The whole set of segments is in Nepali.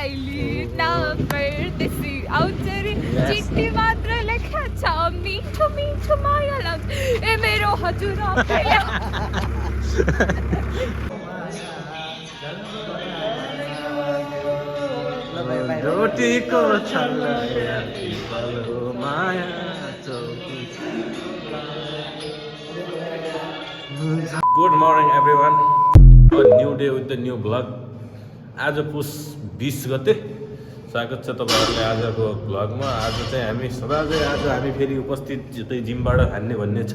डाइली नम्बर त्यसै आउँछ रे चिठी मात्र लेखा छ मिठो मिठो माया लाग्छ ए मेरो हजुर रोटीको छल्ला माया good morning everyone new day with the new vlog आज पुस 20 गते स्वागत छ तपाईँहरूले आजको भ्लगमा। आज चाहिँ हामी सदा चाहिँ आज हामी फेरि उपस्थित त्यही जिमबाट हान्ने भन्ने छ।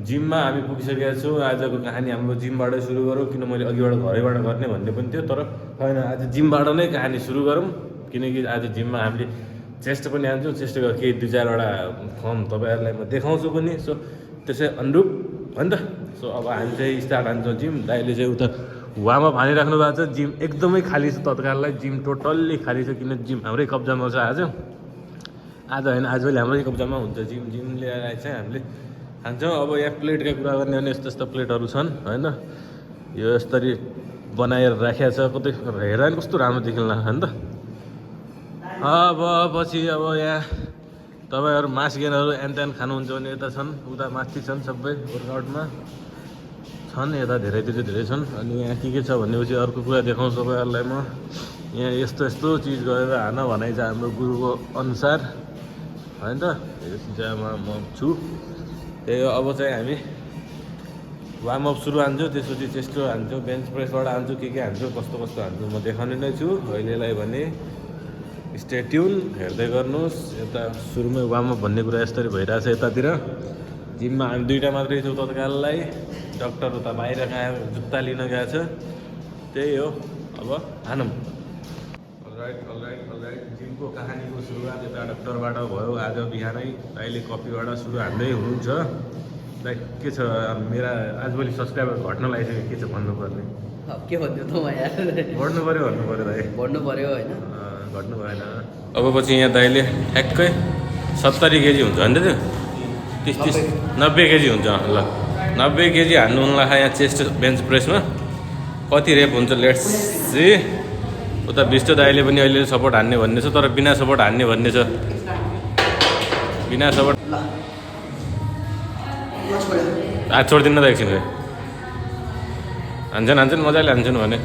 जिममा हामी पुगिसकेका छौँ। आजको कहानी हाम्रो जिमबाटै सुरु गरौँ किन मैले अघिबाट घरैबाट गर्ने भन्ने पनि थियो, तर होइन आज जिमबाट नै कहानी सुरु गरौँ किनकि आज जिममा हामीले चेस्ट पनि हान्छौँ। चेस्टको केही 2-4वटा फर्म तपाईँहरूलाई म देखाउँछु पनि। सो त्यसै अनुरूप हो नि त। सो अब हामी चाहिँ स्टार्ट हान्छौँ जिम। दाइले चाहिँ उता वार्मअप हानिराख्नु भएको छ। जिम एकदमै खाली छ तत्काललाई, जिम टोटल्ली खाली छ किन जिम हाम्रै कब्जामा छ। आज होइन आजभोलि हाम्रै कब्जामा हुन्छ जिम। जिमले चाहिँ हामीले खान्छौँ। अब यहाँ प्लेटका कुरा गर्ने भने यस्तो यस्तो प्लेटहरू छन् होइन। यो यसरी बनाएर राखेको छ, कतै हेर्दा पनि कस्तो राम्रो देखिँला हो नि त। अब पछि अब यहाँ तपाईँहरू मास गेनहरू एन खानुहुन्छ भने यता छन्, उता माथि छन्, सबै वर्कआउटमा छन्, यता धेरै छन्। अनि यहाँ के छ भनेपछि अर्को कुरा देखाउँछु तपाईँहरूलाई म। यहाँ यस्तो यस्तो चिज गरेर हान भनाइ छ हाम्रो गुरुको अनुसार होइन त। यस जग्गामा म छु। त्यही हो। अब चाहिँ हामी वार्मअप सुरु हान्छौँ, त्यसपछि चेस्टो हान्छौँ, बेन्च प्रेसबाट हान्छौँ, के हान्छौँ, कस्तो कस्तो हान्छौँ म देखाउने नै छु अहिलेलाई भने। स्टे ट्युन हेर्दै गर्नुहोस्। यता सुरुमै वार्मअप भन्ने कुरा यसरी भइरहेछ यतातिर। जिममा हामी 2टा मात्रै छौँ तत्काललाई। डक्टर उता बाहिर गयो, जुत्ता लिन गएको छ। त्यही हो। अब हानौँ। अलराइट जिमको कहानीको सुरुवात यता डक्टरबाट भयो। आज बिहानै अहिले कपीबाट सुरु हान्दै हुनुहुन्छ। दाइ के छ मेरा आजभोलि सब्सक्राइबर घट्न लागिसक्यो, के छ भन्नुपर्ने? के भन्नु त म यार, बढ्नु पऱ्यो भन्नु पऱ्यो दाइ, बढ्नु पऱ्यो होइन, घट्नु भएन। अब पछि यहाँ दाइले ठ्याक्कै 70 केजी हुन्छ नि त, त्यो 30 90 केजी हुन्छ। ल 90 केजी हान्नु हुनलाई यहाँ चेस्ट बेन्च प्रेसमा कति रेप हुन्छ लेट्स सी। उता विष्ट दाइले पनि अहिले सपोर्ट हान्ने भन्ने छ, तर बिना सपोर्ट हान्ने भन्ने छ। बिना सपोर्ट आज छोडिदिनु त एकछिन। हान्छन् मजाले हान्छन् भने।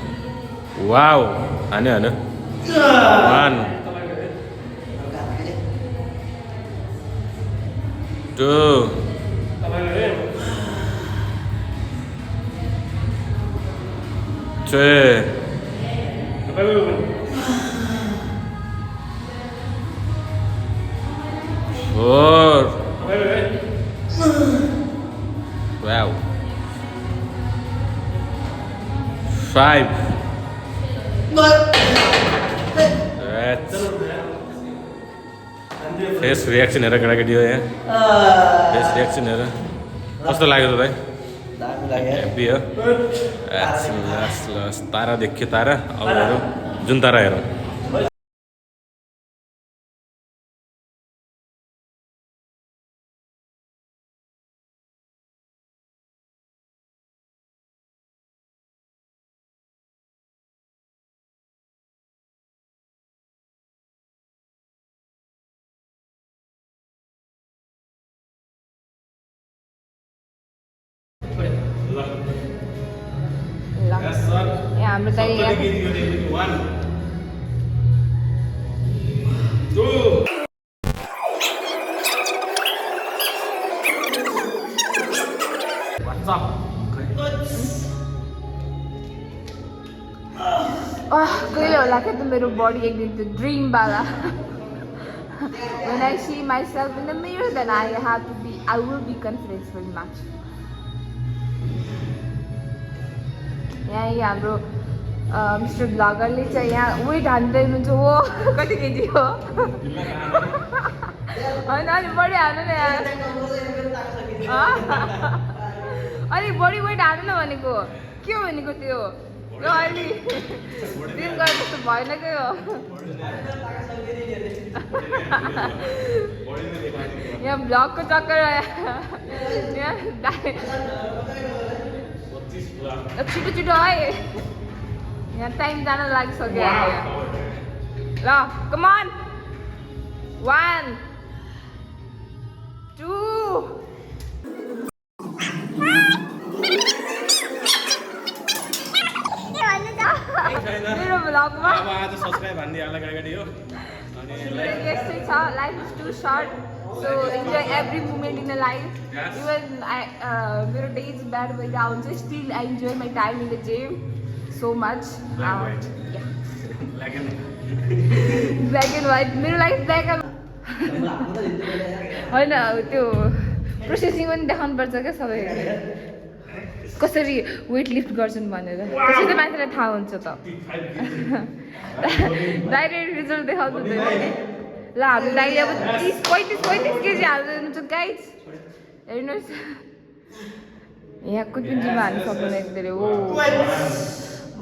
वाउ हान्यो 1 2 3 4 wow 5 फेस रिएक्सन हेर केटाकेटी हो यहाँ। फेस रिएक्सन हेर कस्तो लाग्यो त भाइ? हेप्पी हो। लस तारा देखियो तारा। अब हेरौँ जुन तारा हेरौँ। हाम्रो दाइ कहिले होला क्या त मेरो बडी एक दिन त्यो ड्रिम वाला। When I see myself in the mirror, then I will be confident very much. यहाँ हाम्रो मिस्टर ब्लगरले चाहिँ यहाँ वेट हान्दै हुनुहुन्छ। हो कति केजी हो होइन, अलिक बढी हाल्नु न यार, अलिक बढी वेट हाल्नु न भनेको। के हो भनेको त्यो? र अहिले दिन गए जस्तो भएन के हो। यहाँ ब्लगको चक्कर यहाँ छिटो है, यहाँ टाइम जान लागिसक्यो। ल कम अन 1 2 मेरो भ्लगमा अब आज सब्स्क्राइब हान्दिहाल्ला अगाडि हो अनि यस्तै छ life is too short so enjoy every moment in a life even मेरो डेज ब्याड भएर आउँछ still I enjoy my time in the gym so much black and white मेरो लाइफ ब्ल्याक एन्ड होइन त्यो प्रोसेसिङ पनि देखाउनुपर्छ क्या सबै कसरी वेट लिफ्ट गर्छन् भनेर त्यसै त मान्छेलाई थाहा हुन्छ त डाइरेक्ट रिजल्ट देखाउँछ ल हामी दाइले अब 30-35 केजी हाल्दै हुन्छ गाइज हेर्नुहोस् यहाँ कुन कुन जिम्मा हाल्नु सक्दैन यतिले ओ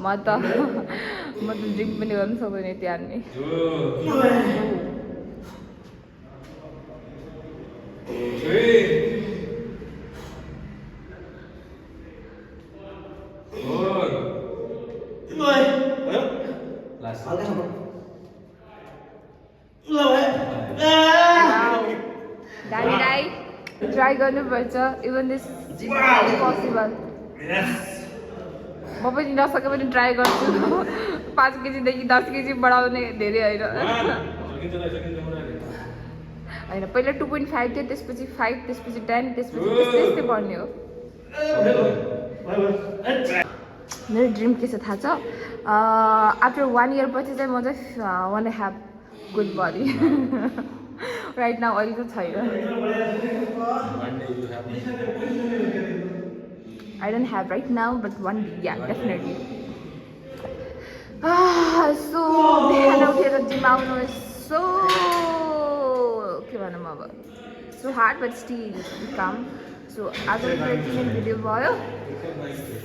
म त ड्रिङ्क पनि गर्नु सक्दैन यति हाल्ने दाइ ट्राई गर्नुपर्छ इभन दिस इम्पोसिबल म पनि नसके पनि ट्राई गर्छु 5 केजीदेखि 10 केजी बढाउने धेरै होइन होइन पहिला 2.5 थियो त्यसपछि 5 त्यसपछि 10 त्यसपछि त्यस्तै बढ्ने हो मेरो ड्रिम के छ थाहा छ आफ्टर 1 इयर पछि चाहिँ म चाहिँ want have good body right now अहिले त छैन I don't have right now, but one day, yeah, definitely. So, बिहान उठेर जिम आउनु is so के भनौँ अब so hard, but still come. So, आजको प्रेजेन्ट भिडियो भयो.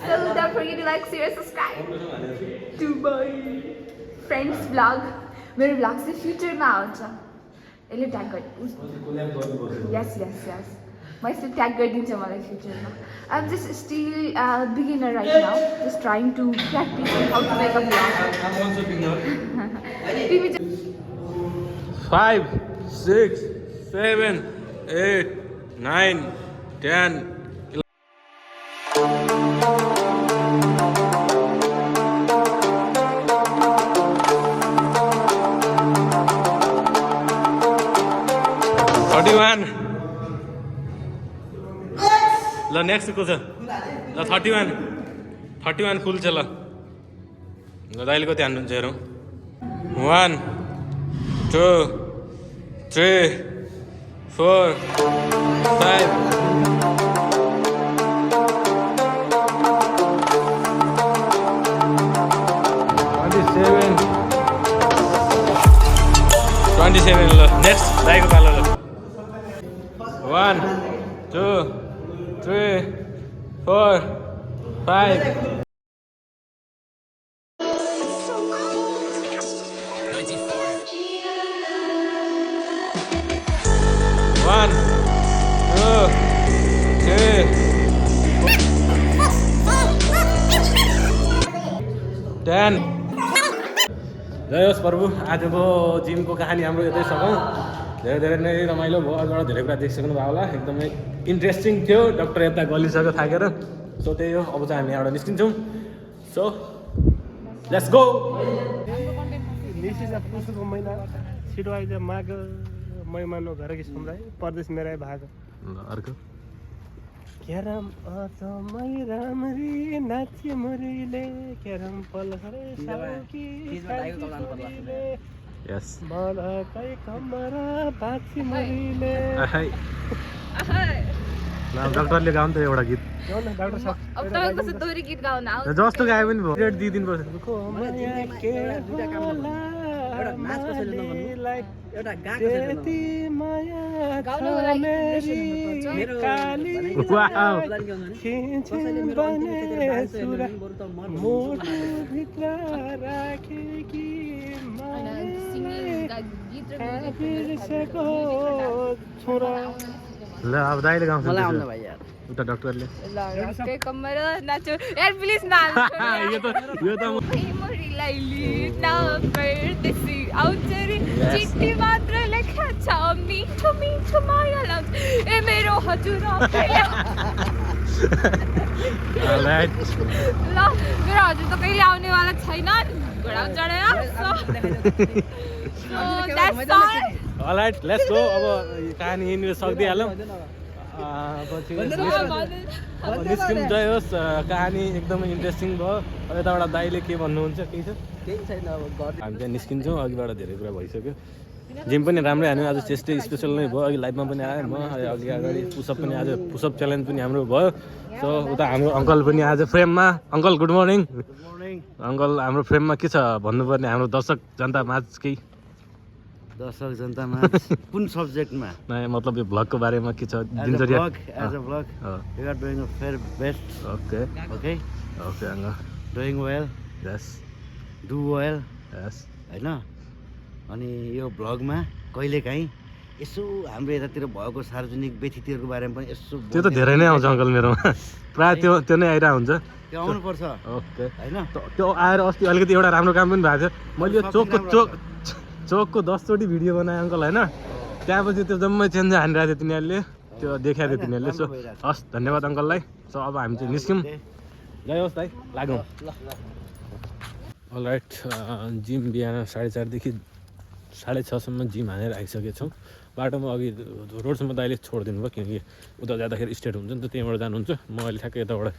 So, don't forget to like, share, subscribe to my friends vlog. मेरो vlog चाहिँ फ्युचरमा आउँछ. यसले ट्याग गर्नु. Yes. म यसले ट्याग गरिदिन्छ मलाई फ्युचरमा I am just still beginner right now just trying to practice how to make a vlog 5 6 7 8 9 10 31 ल नेक्स्ट को छ ल 31 फुल छ ल दाइले कति हान्नुहुन्छ हेरौँ 1 2 3 4 5 27 ल नेक्स्ट दाइको पालो ल 1 2 3 4 5 1 2 3 10 जय होस् प्रभु आजको जिमको कहानी हाम्रो यतै सकौँ धेरै नै रमाइलो भयो अझबाट धेरै कुरा देखिसक्नु भयो होला एकदमै इन्ट्रेस्टिङ थियो डक्टर यता गलिसक्यो थाकेर सो त्यही हो अब चाहिँ हामी यहाँबाट निस्किन्छौँ सो लेट्स गो निश्चित पुसको महिना छिटो आइज माघ महिमानो घर कि सुमराई परदेश मेरै भाग अर्को क्यारम अचमै राम्री नाच्य मुरीले क्यारम पलहरे साउकी यस बलकै कमरा बाछी मुरीले डक्टरले गाउनु त एउटा गीत गाउन डाक्टर साहब अब तपाईँ कस्तो दोहोरी गीत गाउन आउँछ जस्तो गाए पनि भयो रेट दिइदिनुपर्छ एउटा गाएको छैन गाउनुको लागि ल अब दाइले गाउँछ मलाई आउँदैन भाइ यार उता डक्टरले ल कमरा नाच्यो यार प्लिज नाच्नु यो त मेमोरीलाई लिन परदेशी हुन्छ नि चिठी मात्र लेखा छ मिठो मिठो माया लाउँछ ए मेरो हजुर Alright. ल मेरो हजुर त कहिले आउनेवाला छैन घोडा चढेर Alright, let's go. अब कहानी यहीँनिर सक्दिहालौँ पछि निस्किनु चाहिँ होस् कहानी एकदमै इन्ट्रेस्टिङ भयो अब यताबाट दाइले के भन्नुहुन्छ केही छ केही छैन अब हामी चाहिँ निस्किन्छौँ अघिबाट धेरै कुरा भइसक्यो जिम पनि राम्रै हान्यो आज चेस्टै स्पेसल नै भयो अघि लाइभमा पनि आएँ म अघि अगाडि पुसअप पनि आज पुसअप च्यालेन्ज पनि हाम्रो भयो सो उता हाम्रो अङ्कल पनि आज फ्रेममा अङ्कल गुड मर्निङ अङ्कल हाम्रो फ्रेममा के छ भन्नुपर्ने हाम्रो दर्शक जनता माझ केही दर्शक जनतामा कुन सब्जेक्टमा मतलब यो भ्लगको बारेमा के छ दिनचर्या as a vlog you are doing a fair best okay okay okay uncle doing well yes do well yes होइन अनि यो भ्लगमा कहिलेकाहीँ यसो हाम्रो यतातिर भएको सार्वजनिक व्यक्तित्वहरूको बारेमा पनि यसो त्यो त धेरै नै आउँछ अङ्कल मेरोमा प्रायः त्यो नै आइरहेको हुन्छ त्यो आउनुपर्छ ओके होइन त्यो आएर अस्ति अलिकति एउटा राम्रो काम पनि भएको थियो मैले यो चोकको 10 चोटि भिडियो बनाएँ अङ्कल होइन त्यहाँपछि त्यो जम्मै चेन्ज हानिरहेको थियो तिनीहरूले त्यो देखाएको थियो तिनीहरूले सो हस् धन्यवाद अङ्कललाई सो अब हामी चाहिँ निस्क्यौँ जय होस् दाइ लागौँ अलराइट जिम बिहान 4:30 देखि 6:30 जिम हानेर आइसकेको छौँ बाटोमा अघि रोडसम्म त अहिले छोडिदिनु भयो किनकि उता जाँदाखेरि स्टेट हुन्छ नि त त्यहीँबाट जानुहुन्छ म अहिले ठ्याक्कै यताबाट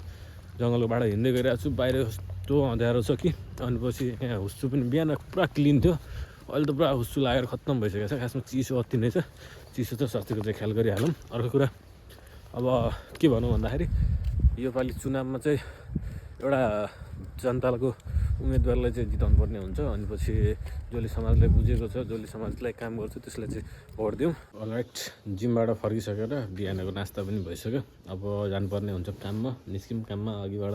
जङ्गलको बाटो हिँड्दै गइरहेको छु बाहिर कस्तो अँध्यारो छ कि अनि पछि यहाँ हुस्सु पनि बिहान पुरा क्लिन थियो अहिले त पुरा हुस्सु लागेर खत्तम भइसकेको छ खासमा चिसो अति नै छ चिसो त स्वास्थ्यको चाहिँ ख्याल गरिहालौँ अर्को कुरा अब के भनौँ भन्दाखेरि योपालि चुनावमा चाहिँ एउटा जनताको उम्मेदवारलाई चाहिँ जिताउनु पर्ने हुन्छ अनि पछि जसले समाजलाई बुझेको छ जसले समाजलाई काम गर्छ त्यसलाई चाहिँ भोट दिउँ अलराइट जिमबाट फर्किसकेर बिहानको नास्ता पनि भइसक्यो अब जानुपर्ने हुन्छ काममा निस्क्यौँ काममा अघिबाट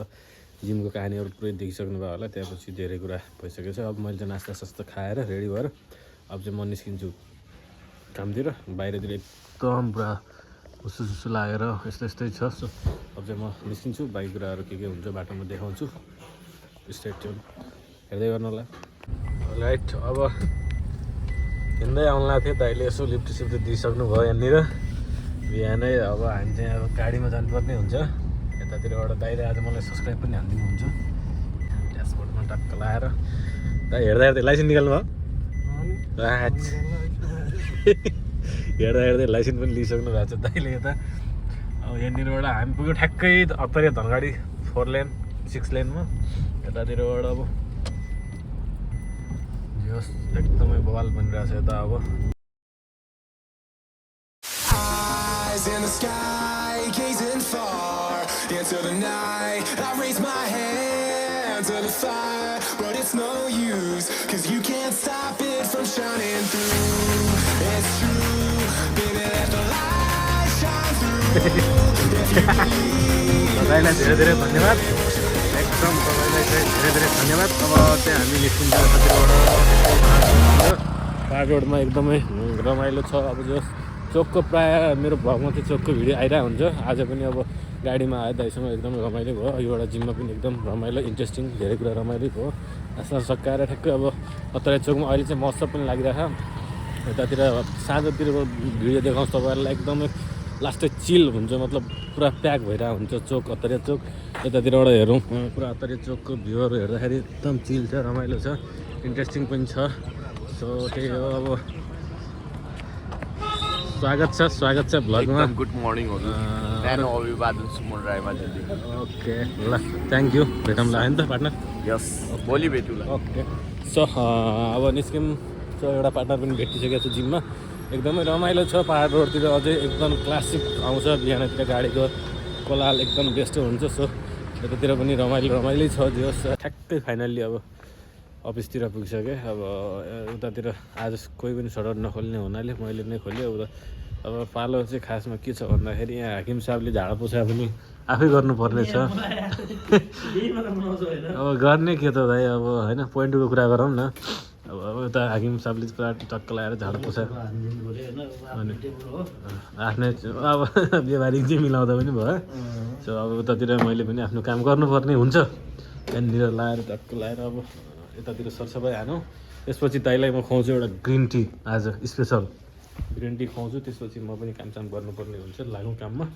जिमको कहानीहरू पुरै देखिसक्नु भयो होला त्यहाँपछि धेरै कुरा भइसकेको छ अब मैले चाहिँ नास्ता सास्ता खाएर रेडी भएर अब चाहिँ म निस्किन्छु कामतिर बाहिरतिर एकदम पुरा हुसुसुसु लागेर यस्तै छ सो अब चाहिँ म निस्किन्छु बाइक कुराहरू के हुन्छ बाटोमा देखाउँछु स्टेट ट्युन हेर्दै गर्नु होला राइट अब हिँड्दै आउनु लाग्थ्यो दाइले यसो लिफ्ट सिफ्ट दिइसक्नु भयो यहाँनिर बिहानै अब हामी चाहिँ अब गाडीमा जानुपर्ने हुन्छ यतातिरबाट दाइले आज मलाई सब्सक्राइब पनि हानिदिनुहुन्छ ड्यासबोर्डमा टक्क लगाएर दाइ हेर्दै लाइसेन्स निकाल्नु भयो हेर्दै लाइसेन्स पनि लिइसक्नु भएको छ दाइले यता अब यहाँनिरबाट हामी पुग्यो ठ्याक्कै अत्तरे धनगढी 4 लेन 6 लेनमा यतातिरबाट अब जस एकदमै बवाल बनिरहेको छ यता अब Eyes in the sky, gazing far into the night. I raise my hand to the fire, but it's no use, 'cause you can't stop it from shining through. It's true, baby, let the light shine through. तपाईँलाई धेरै धेरै धन्यवाद एकदम तपाईँलाई चाहिँ धेरै धेरै धन्यवाद अब चाहिँ हामी निस्किन्छ पाहाड रोडमा एकदमै रमाइलो छ अब जस चोकको प्रायः मेरो भ्लगमा चाहिँ चोकको भिडियो आइरहेको हुन्छ आज पनि अब गाडीमा आयो दाइसँग एकदमै रमाइलो भयो एउटा जिममा पनि एकदम रमाइलो इन्ट्रेस्टिङ धेरै कुरा रमाइलो भयो आस्ता सकाएर ठ्याक्कै अब अत्तरे चोकमा अहिले चाहिँ महोत्सव पनि लागिरहेको यतातिर साँझतिरको भिडियो देखाउँछ तपाईँहरूलाई एकदमै लास्टै चिल हुन्छ मतलब पुरा प्याक भइरहेको हुन्छ चोक अत्तरे चोक यतातिरबाट हेरौँ पुरा अत्तरे चोकको भ्यूहरू हेर्दाखेरि एकदम चिल छ रमाइलो छ इन्ट्रेस्टिङ पनि छ सो त्यही हो अब स्वागत छ भ्लगमा गुड मर्निङ हो बिहान अभिवादन सुमन राईमाझी ओके ल थ्याङ्क यू भेटौँला होइन त पार्टनर यस भोलि भेटौँला ओके सो अब निस्क्यौँ सो एउटा पार्टनर पनि भेटिसकेको छ जिममा एकदमै रमाइलो छ पाहाड रोडतिर अझै एकदम क्लासिक आउँछ बिहानतिर गाडीको कोलाहाल एकदम बेस्ट हुन्छ सो यतातिर पनि रमाइलो छ जस ठ्याक्कै फाइनल्ली अब अफिसतिर पुगिसकेँ अब उतातिर आज कोही पनि सडक नखोल्ने हुनाले मैले नै खोलेँ उता अब पालो चाहिँ खासमा के छ भन्दाखेरि यहाँ हाकिम साहबले झाडा पोछा पनि आफै गर्नुपर्ने छ अब गर्ने के त भाइ अब होइन पोइन्टको कुरा गरौँ न अब उता हाकिम साहबले पुरा टक्क लगाएर झाडा पोछा अनि आफ्नै अब व्यवहारिक चाहिँ मिलाउँदा पनि भयो सो अब उतातिर मैले पनि आफ्नो काम गर्नुपर्ने हुन्छ त्यहाँनिर लाएर टक्क लगाएर अब यतातिर सरसफाइ हानौँ त्यसपछि दाइलाई म खुवाउँछु एउटा ग्रिन टी आज स्पेसल ग्रिन टी खुवाउँछु। त्यसपछि म पनि कामसाम गर्नुपर्ने हुन्छ, लागौँ काममा।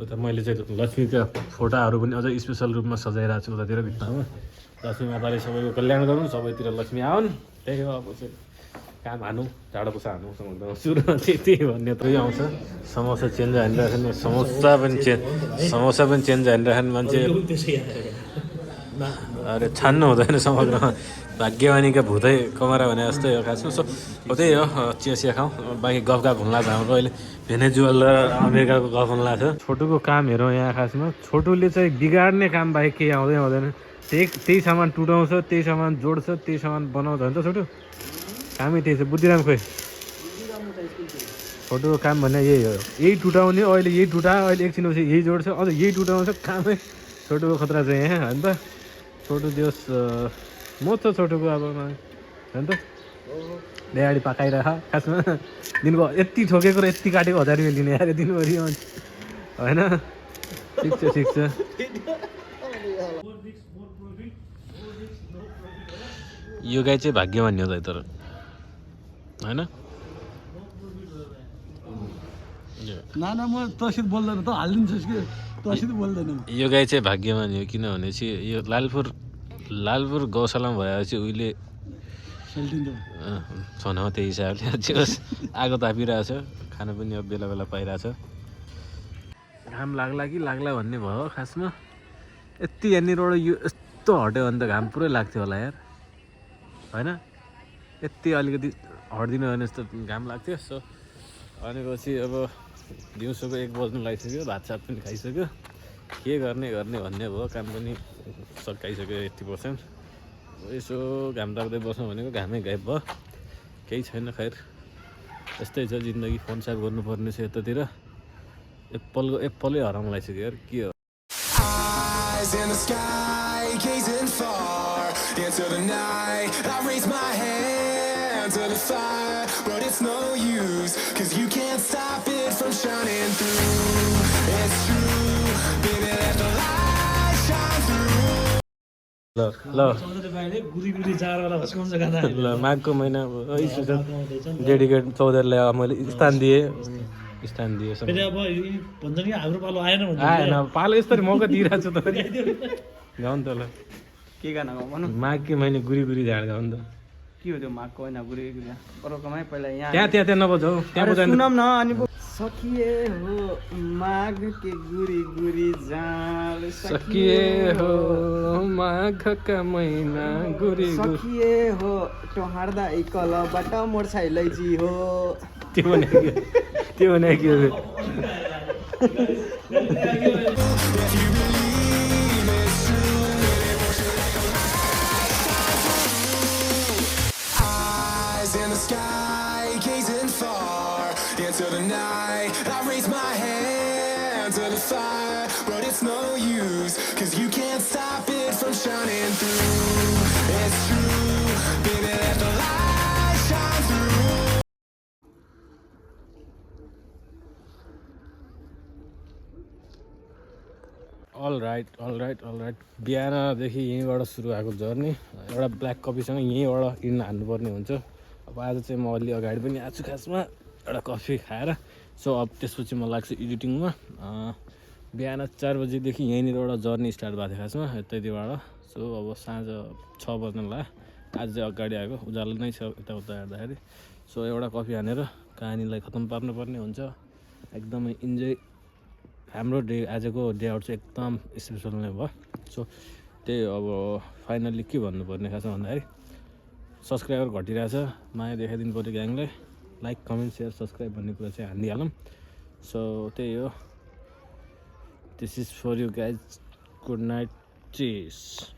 उता मैले चाहिँ लक्ष्मीका फोटाहरू पनि अझ स्पेसल रूपमा सजाइरहेको छु उतातिर भित्तामा। लक्ष्मी माताले सबैको कल्याण गरून्, सबैतिर लक्ष्मी आउन्। त्यही हो, अब चाहिँ काम हानु, झाडा पुसा हानु सुरुमा त्यही भन्ने त आउँछ। समोसा चेन्ज हानिरहेको नि, समोसा पनि चेन्ज हानिरहेको नि मान्छे। अरे छान्नु हुँदैन समग्रमा, भाग्यवानीका भूतै कमारा भने जस्तै हो खासमा। सो हो त्यही हो, चिया खाउँ। बाँकी गफ हुन्ला छ हाम्रो अहिले भेनेजुएला र अमेरिकाको गफ हुन्ला छ। छोटुको काम हेरौँ यहाँ खासमा। छोटुले चाहिँ बिगार्ने काम बाहेक केही आउँदैन। त्यही सामान टुटाउँछ, त्यही सामान जोड्छ, त्यही सामान बनाउँछ नि त छोटु। कामै त्यही छ। बुद्धिराम खोइ, छोटुको काम भने यही हो, यही टुटाउने, अहिले यही अहिले एकछिनपछि यही जोड्छ, अझ यही टुटाउँछ। कामै छोटुको खतरा चाहिँ यहाँ हो नि त। छोटु दियोस् म त छोटुको अब हो नि त। ड्याडी पाकाइरह खासमा। दिनको यति ठोकेको र यति काटेको 1000 रुपियाँ लिने अरे दिनभरि होइन। ठिक छ। यो गाई चाहिँ भाग्यवान हो दाइ, तर होइन ना म तसित बोल्दैन त, हालिदिन्छस् कि तसित बोल्दैन। यो गाई चाहिँ भाग्यवान हो, किनभने चाहिँ यो लालपुर गौशालामा भएपछि उहिले छन हो, त्यही हिसाबले आगो तापिरहेछ। खाना पनि अब बेला बेला पाइरहेछ। घाम लाग्ला कि लाग्ला भन्ने भयो खासमा। यति यहाँनिरबाट यो यस्तो हट्यो भने त घाम पुरै लाग्थ्यो होला यार, होइन? यति अलिकति हटिदिनु भने जस्तो घाम लाग्थ्यो। सो भनेपछि अब दिउँसोको 1 बज्नु लागिसक्यो, भातसात पनि खाइसक्यो। के गर्ने भन्ने भयो, काम पनि सकाइसक्यो 80%। यसो घाम लाग्दै बस्नु भनेको घामै गायब भयो, केही छैन। खैर यस्तै छ जिन्दगी। फोन साफ गर्नुपर्ने छ यतातिर। एप्पलै हराउनु लागिसक्यो यार, के हो। Eyes in the sky, gazing far into the night. I raise my hand to the fire, but it's no use, 'cause you can't stop it from shining through. It's true, baby, let the light shine through. ल माघको महिना डेडिकेट चौधरीलाई मैले स्थान दिएँ। आएन पालो यस्तरी मौका दिइरहेको छु त। गाउँ त ल, के गाना गाउँ? माघकै महिना गुरी झाड गाउँ त। के हो त्यो माघको होइन गुरी बरुकमै पहिला यहाँ त्यहाँ नबजाऊ, त्यहाँ बजाउनु। सुनम न अनि सखिए हो माघ के गुरी जाल, सखिए हो माघका महिना गुरी सखिए हो टोहार्दा इकलबाट मोर्छाइ लैजी हो। त्यो भने के हो? Eyes in the sky, gazing far into the night. I raise my hand to the fire, but it's no use, 'cause you can't stop it from shining through. It's true, baby, let the light shine through. All right बिहानदेखि यहीँबाट सुरु भएको जर्नी। एउटा ब्ल्याक कफीसँग यहीँबाट हिँड्न हान्नुपर्ने हुन्छ। अब आज चाहिँ म अलि अगाडि पनि आएको छु खासमा, एउटा कफी खाएर। सो अब त्यसपछि म लाग्छु एडिटिङमा। बिहान 4 बजीदेखि यहीँनिरबाट जर्नी स्टार्ट भएको थियो खासमा यतैतिर। सो अब साँझ 6 बज्न लाग्यो। आज चाहिँ अगाडि आएको, उज्यालो नै छ यताउता हेर्दाखेरि। सो एउटा कफी हानेर कहानीलाई खतम पार्नुपर्ने हुन्छ। एकदमै इन्जोय। हाम्रो डे आजको डे आउट चाहिँ एकदम स्पेसल नै भयो। सो त्यही अब फाइनल्ली के भन्नुपर्ने खासमा भन्दाखेरि सब्सक्राइबर घटिरहेछ, माया देखाइदिनु पऱ्यो ग्याङलाई। लाइक कमेन्ट सेयर सब्सक्राइब भन्ने कुरा चाहिँ हानिदिइहालौँ। सो त्यही हो, this is for you guys, good night, चिज।